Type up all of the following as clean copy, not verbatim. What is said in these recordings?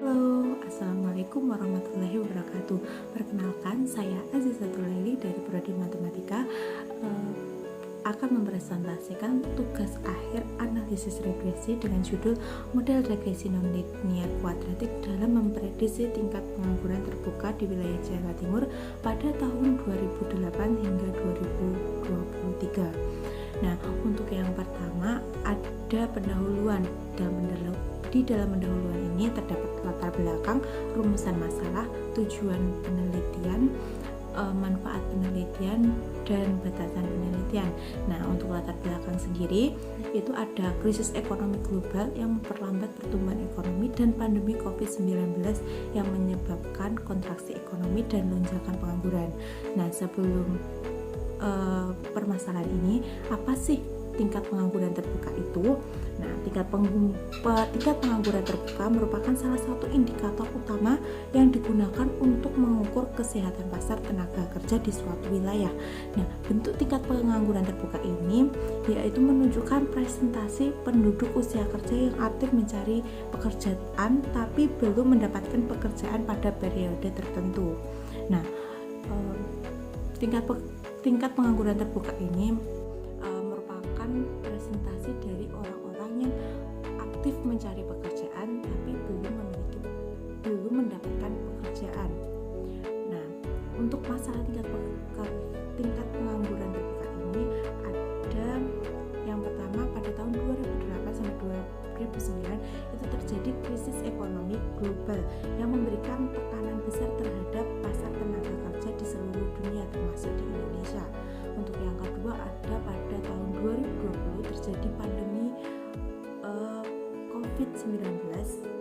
Halo, Assalamualaikum warahmatullahi wabarakatuh. Perkenalkan, saya Azizatul Laili dari Prodi Matematika akan mempresentasikan tugas akhir analisis regresi dengan judul Model Regresi Non-Linear Kuadratik dalam memprediksi tingkat pengangguran terbuka di wilayah Jawa Timur pada tahun 2008 hingga 2023. Nah, untuk yang pertama ada pendahuluan. Di dalam pendahuluan ini terdapat latar belakang, rumusan masalah, tujuan penelitian, manfaat penelitian, dan batasan penelitian. Nah, untuk latar belakang sendiri itu ada krisis ekonomi global yang memperlambat pertumbuhan ekonomi dan pandemi COVID-19 yang menyebabkan kontraksi ekonomi dan lonjakan pengangguran. Nah, sebelum permasalahan ini, apa sih tingkat pengangguran terbuka itu? Nah, tingkat pengangguran terbuka merupakan salah satu indikator utama yang digunakan untuk mengukur kesehatan pasar tenaga kerja di suatu wilayah. Nah, bentuk tingkat pengangguran terbuka ini yaitu menunjukkan presentasi penduduk usia kerja yang aktif mencari pekerjaan tapi belum mendapatkan pekerjaan pada periode tertentu. Nah, tingkat pengangguran terbuka ini merupakan presentasi dari orang-orang yang aktif mencari pekerjaan tapi belum mendapatkan pekerjaan. Nah, untuk masalah tingkat pengangguran terbuka ini ada yang pertama, pada tahun 2008 sampai 2009 itu terjadi krisis ekonomi global yang memberikan tekanan besar terhadap pasar tenaga kerja di seluruh dunia termasuk di Indonesia. Untuk yang kedua ada pada tahun 2020 terjadi pandemi COVID-19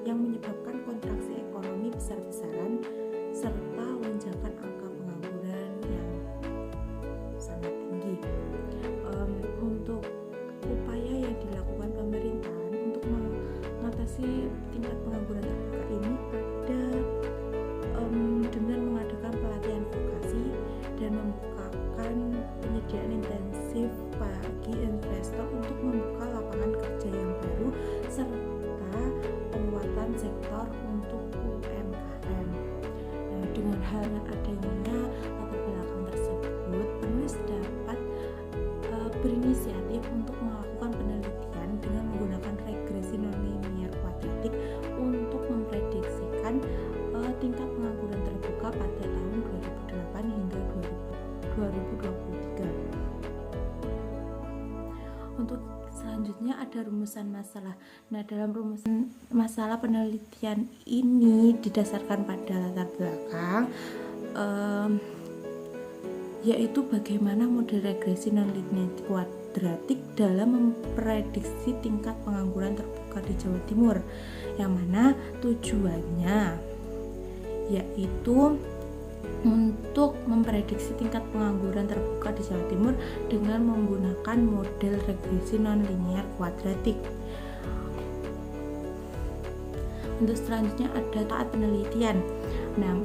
yang menyebabkan kontraksi ekonomi besar-besaran serta lonjakan angka pengangguran yang sangat tinggi. Untuk upaya yang dilakukan pemerintahan untuk mengatasi tingkat pengangguran terbuka ini ada dengan mengadakan pelatihan vokasi dan membukakan penyediaan intensif bagi investor untuk membuka lapangan kerja yang baru serta penguatan sektor untuk UMKM. Nah, dengan adanya latar belakang tersebut, penulis dapat berinisiatif untuk melakukan penelitian dengan menggunakan regresi nonlinear kuadratik untuk memprediksikan tingkat pengangguran terbuka pada tahun 2008 hingga 2023. Untuk selanjutnya ada rumusan masalah. Nah, dalam rumusan masalah penelitian ini didasarkan pada latar belakang yaitu bagaimana model regresi nonlinear kuadratik dalam memprediksi tingkat pengangguran terbuka di Jawa Timur, yang mana tujuannya yaitu untuk memprediksi tingkat pengangguran terbuka di Jawa Timur dengan menggunakan model regresi nonlinear kuadratik. Untuk selanjutnya ada taat penelitian. Nah,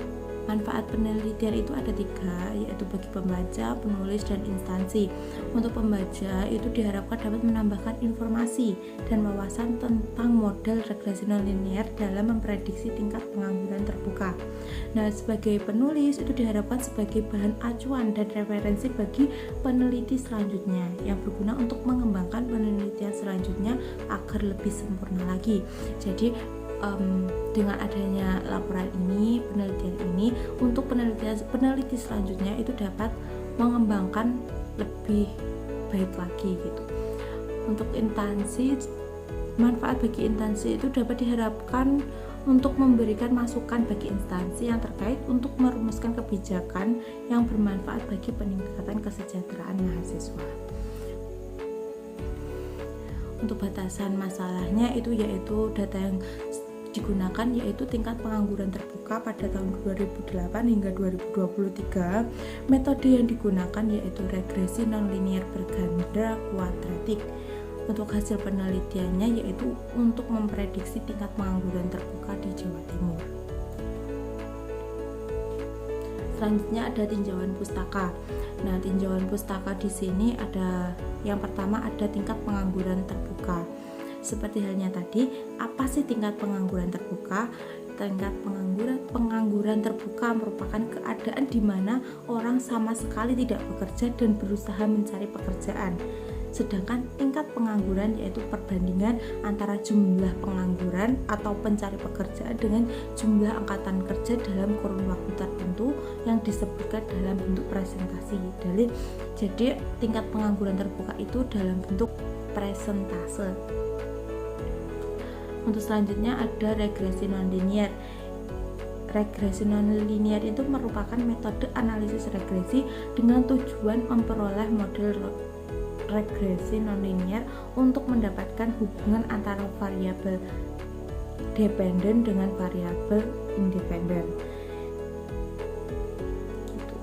manfaat penelitian itu ada 3, yaitu bagi pembaca, penulis, dan instansi. Untuk pembaca itu diharapkan dapat menambahkan informasi dan wawasan tentang model regresi nonlinear dalam memprediksi tingkat pengangguran terbuka. Nah, sebagai penulis itu diharapkan sebagai bahan acuan dan referensi bagi peneliti selanjutnya yang berguna untuk mengembangkan penelitian selanjutnya agar lebih sempurna lagi. Jadi dengan adanya laporan ini, penelitian ini, untuk peneliti selanjutnya itu dapat mengembangkan lebih baik lagi gitu. Untuk instansi, manfaat bagi instansi itu dapat diharapkan untuk memberikan masukan bagi instansi yang terkait untuk merumuskan kebijakan yang bermanfaat bagi peningkatan kesejahteraan mahasiswa. Untuk batasan masalahnya itu yaitu data yang digunakan yaitu tingkat pengangguran terbuka pada tahun 2008 hingga 2023. Metode yang digunakan yaitu regresi nonlinear berganda kuadratik. Untuk hasil penelitiannya yaitu untuk memprediksi tingkat pengangguran terbuka di Jawa Timur. Selanjutnya ada tinjauan pustaka. Nah, tinjauan pustaka di sini ada yang pertama ada tingkat pengangguran terbuka. Seperti halnya tadi, apa sih tingkat pengangguran terbuka? tingkat pengangguran terbuka merupakan keadaan di mana orang sama sekali tidak bekerja dan berusaha mencari pekerjaan. Sedangkan tingkat pengangguran yaitu perbandingan antara jumlah pengangguran atau pencari pekerjaan dengan jumlah angkatan kerja dalam kurun waktu tertentu yang disebutkan dalam bentuk presentasi. Jadi tingkat pengangguran terbuka itu dalam bentuk presentase. Untuk selanjutnya ada regresi nonlinier. Regresi nonlinier itu merupakan metode analisis regresi dengan tujuan memperoleh model regresi nonlinier untuk mendapatkan hubungan antara variabel dependen dengan variabel independen. Gitu.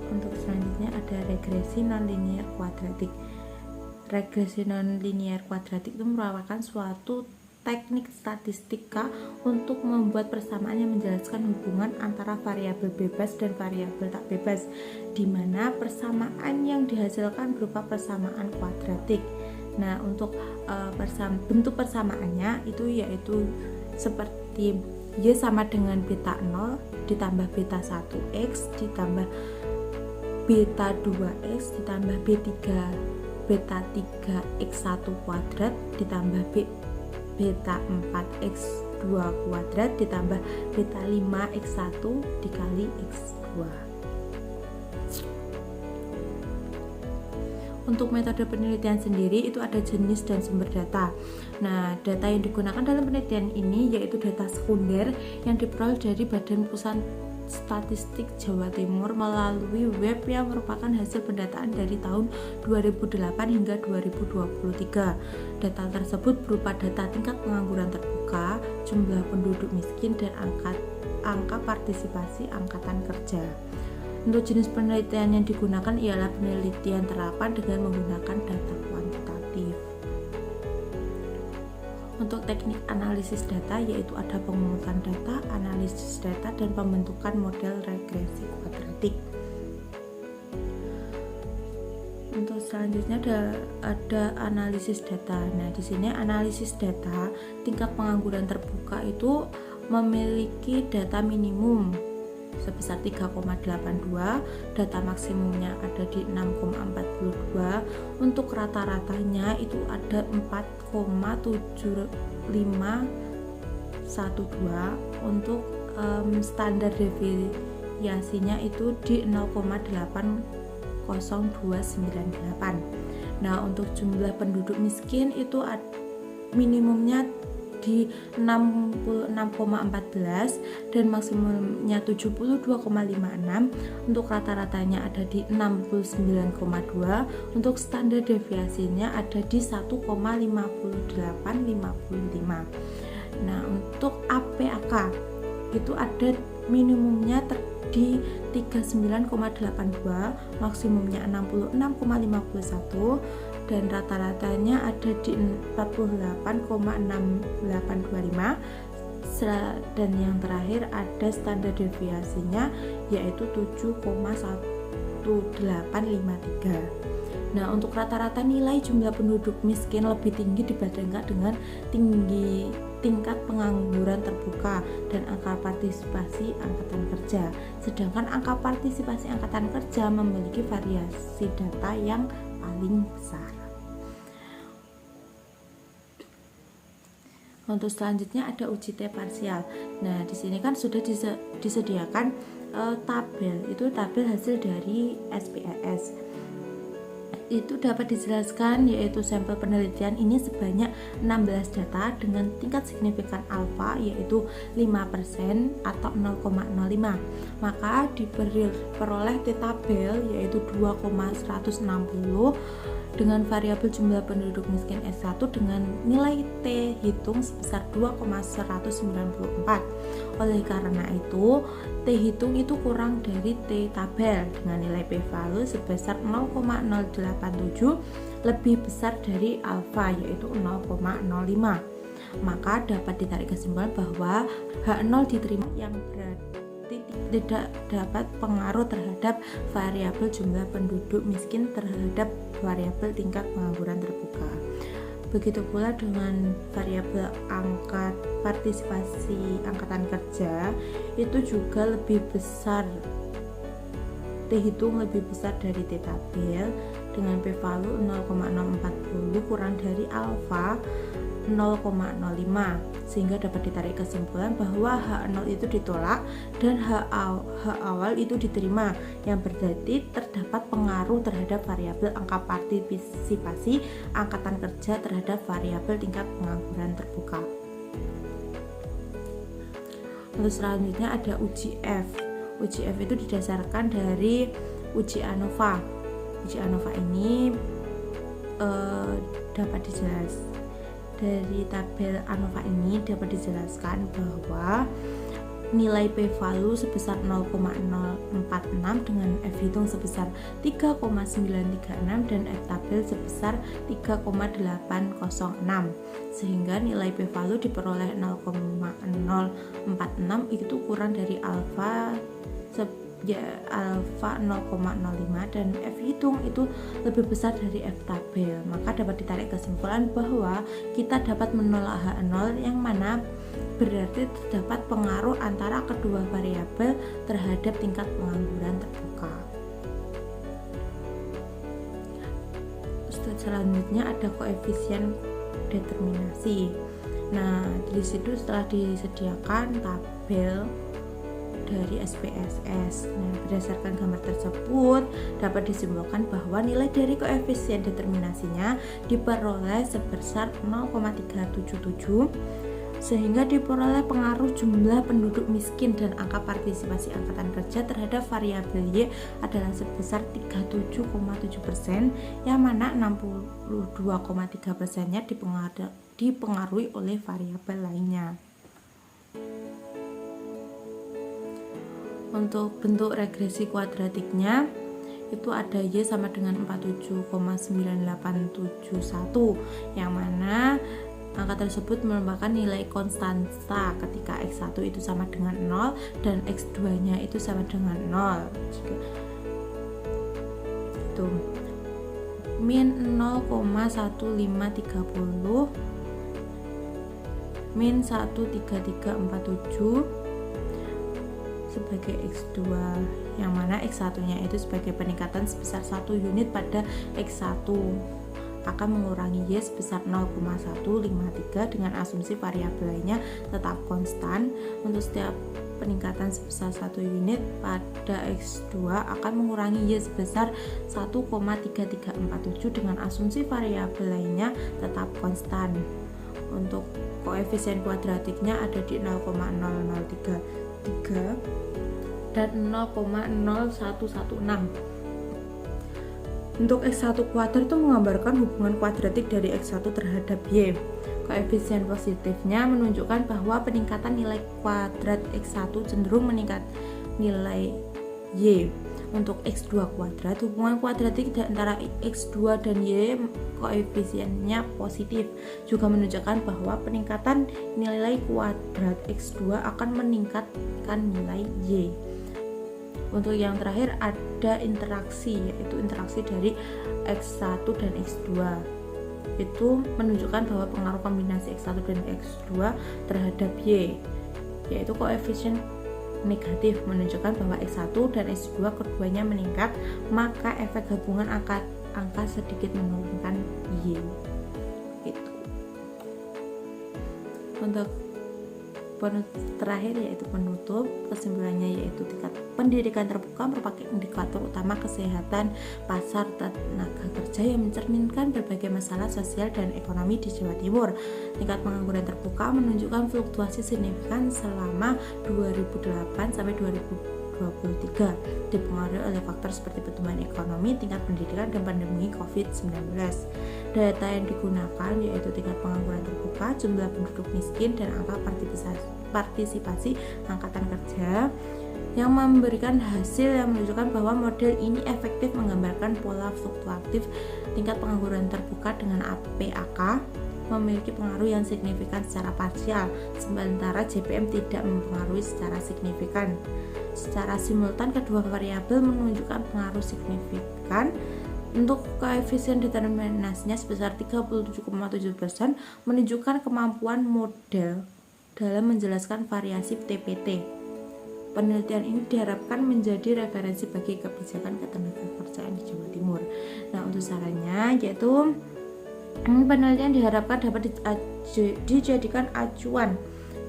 Untuk selanjutnya ada regresi nonlinier kuadratik. Regresi nonlinier kuadratik itu merupakan suatu teknik statistika untuk membuat persamaan yang menjelaskan hubungan antara variabel bebas dan variabel tak bebas, di mana persamaan yang dihasilkan berupa persamaan kuadratik. Nah, untuk bentuk persamaannya itu yaitu seperti Y sama dengan beta 0 ditambah beta 1x ditambah beta 2x ditambah beta 3x1 kuadrat ditambah beta 4x2 kuadrat ditambah beta 5x1 dikali x2. Untuk metode penelitian sendiri itu ada jenis dan sumber data. Nah, data yang digunakan dalam penelitian ini yaitu data sekunder yang diperoleh dari Badan Pusat Statistik Jawa Timur melalui web yang merupakan hasil pendataan dari tahun 2008 hingga 2023. Data tersebut berupa data tingkat pengangguran terbuka, jumlah penduduk miskin, dan angka partisipasi angkatan kerja. Untuk jenis penelitian yang digunakan ialah penelitian terapan dengan menggunakan data kuantitatif. Untuk teknik analisis data yaitu ada pemungutan data, analisis data, dan pembentukan model regresi kuadratik. Untuk selanjutnya ada analisis data. Nah, di sini analisis data tingkat pengangguran terbuka itu memiliki data minimum sebesar 3,82, data maksimumnya ada di 6,42, untuk rata-ratanya itu ada 4,7512, untuk standar deviasinya itu di 0,80298. Nah, untuk jumlah penduduk miskin itu minimumnya di 66,14 dan maksimumnya 72,56, untuk rata-ratanya ada di 69,2, untuk standar deviasinya ada di 1,5855. Nah, untuk APAK itu ada minimumnya di 39,82, maksimumnya 66,51, dan rata-ratanya ada di 48,6825, dan yang terakhir ada standar deviasinya yaitu 7,1853. Nah, untuk rata-rata nilai jumlah penduduk miskin lebih tinggi dibandingkan dengan tingkat pengangguran terbuka dan angka partisipasi angkatan kerja. Sedangkan angka partisipasi angkatan kerja memiliki variasi data yang paling besar. Untuk selanjutnya ada uji T parsial. Nah, di sini kan sudah disediakan tabel. Itu tabel hasil dari SPSS. Itu dapat dijelaskan yaitu sampel penelitian ini sebanyak 16 data dengan tingkat signifikan alfa yaitu 5% atau 0,05. Maka diperoleh T tabel yaitu 2,160 dengan variabel jumlah penduduk miskin S1 dengan nilai T hitung sebesar 2,194. Oleh karena itu, T hitung itu kurang dari T tabel dengan nilai p-value sebesar 0,087 lebih besar dari alfa yaitu 0,05. Maka dapat ditarik kesimpulan bahwa H0 diterima yang berarti tidak dapat pengaruh terhadap variabel jumlah penduduk miskin terhadap variabel tingkat pengangguran terbuka. Begitu pula dengan variabel angka partisipasi angkatan kerja itu juga lebih besar, dihitung lebih besar dari T-tabel dengan p-value 0,640 kurang dari alfa 0,05, sehingga dapat ditarik kesimpulan bahwa H0 itu ditolak dan H awal itu diterima, yang berarti terdapat pengaruh terhadap variabel angka partisipasi angkatan kerja terhadap variabel tingkat pengangguran terbuka. Untuk selanjutnya ada uji F. Uji F itu didasarkan dari uji ANOVA. Uji ANOVA ini dapat dijelaskan dari tabel ANOVA ini dapat dijelaskan bahwa nilai p-value sebesar 0,046 dengan F hitung sebesar 3,936 dan F tabel sebesar 3,806, sehingga nilai p-value diperoleh 0,046 itu kurang dari alfa alfa 0,05 dan F hitung itu lebih besar dari F tabel. Maka dapat ditarik kesimpulan bahwa kita dapat menolak H0 yang mana berarti terdapat pengaruh antara kedua variabel terhadap tingkat pengangguran terbuka. Selanjutnya ada koefisien determinasi. Nah, di situ setelah disediakan tabel dari SPSS. Nah, berdasarkan gambar tersebut dapat disimpulkan bahwa nilai dari koefisien determinasinya diperoleh sebesar 0,377, sehingga diperoleh pengaruh jumlah penduduk miskin dan angka partisipasi angkatan kerja terhadap variabel Y adalah sebesar 37,7%, yang mana 62,3%-nya dipengaruhi oleh variabel lainnya. Untuk bentuk regresi kuadratiknya itu ada Y sama dengan 47,9871, yang mana angka tersebut merupakan nilai konstanta ketika X1 itu sama dengan 0 dan X2 nya itu sama dengan 0. Itu min 0,1530 min 13347 sebagai X2, yang mana X1 nya itu sebagai peningkatan sebesar 1 unit pada X1 akan mengurangi Y sebesar 0,153 dengan asumsi variabel lainnya tetap konstan. Untuk setiap peningkatan sebesar 1 unit pada X2 akan mengurangi Y sebesar 1,3347 dengan asumsi variabel lainnya tetap konstan. Untuk koefisien kuadratiknya ada di 0,0033 dan 0,0116. Untuk X1 kuadrat itu menggambarkan hubungan kuadratik dari X1 terhadap Y. Koefisien positifnya menunjukkan bahwa peningkatan nilai kuadrat X1 cenderung meningkat nilai Y. Untuk X2 kuadrat, hubungan kuadratik antara X2 dan Y koefisiennya positif, juga menunjukkan bahwa peningkatan nilai kuadrat X2 akan meningkatkan nilai Y. Untuk yang terakhir ada interaksi, yaitu interaksi dari X1 dan X2. Itu menunjukkan bahwa pengaruh kombinasi X1 dan X2 terhadap Y, yaitu koefisien negatif, menunjukkan bahwa X1 dan X2 keduanya meningkat, maka efek gabungan angka sedikit menurunkan Y. Itu. Untuk terakhir yaitu penutup, kesimpulannya yaitu tingkat pendidikan terbuka merupakan indikator utama kesehatan pasar tenaga kerja yang mencerminkan berbagai masalah sosial dan ekonomi di Jawa Timur. Tingkat pengangguran terbuka menunjukkan fluktuasi signifikan selama 2008 sampai 2023, dipengaruhi oleh faktor seperti pertumbuhan ekonomi, tingkat pendidikan, dan pandemi COVID-19. Data yang digunakan yaitu tingkat pengangguran terbuka, jumlah penduduk miskin, dan angka partisipasi angkatan kerja, yang memberikan hasil yang menunjukkan bahwa model ini efektif menggambarkan pola fluktuatif tingkat pengangguran terbuka dengan PAK memiliki pengaruh yang signifikan secara parsial, sementara JPM tidak mempengaruhi secara signifikan. Secara simultan kedua variabel menunjukkan pengaruh signifikan Untuk koefisien determinasinya sebesar 37,7% menunjukkan kemampuan model dalam menjelaskan variasi TPT. Penelitian ini diharapkan menjadi referensi bagi kebijakan ketenagakerjaan di Jawa Timur. Nah, untuk sarannya yaitu penelitian diharapkan dapat dijadikan acuan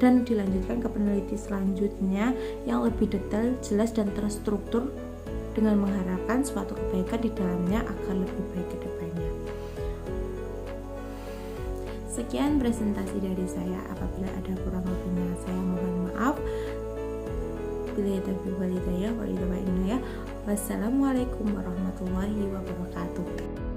dan dilanjutkan ke peneliti selanjutnya yang lebih detail, jelas, dan terstruktur dengan mengharapkan suatu kebaikan di dalamnya akan lebih baik ke depannya. Sekian presentasi dari saya. Apabila ada kurang lebihnya saya mohon maaf. Billahi taufiq wal hidayah. Wassalamualaikum warahmatullahi wabarakatuh.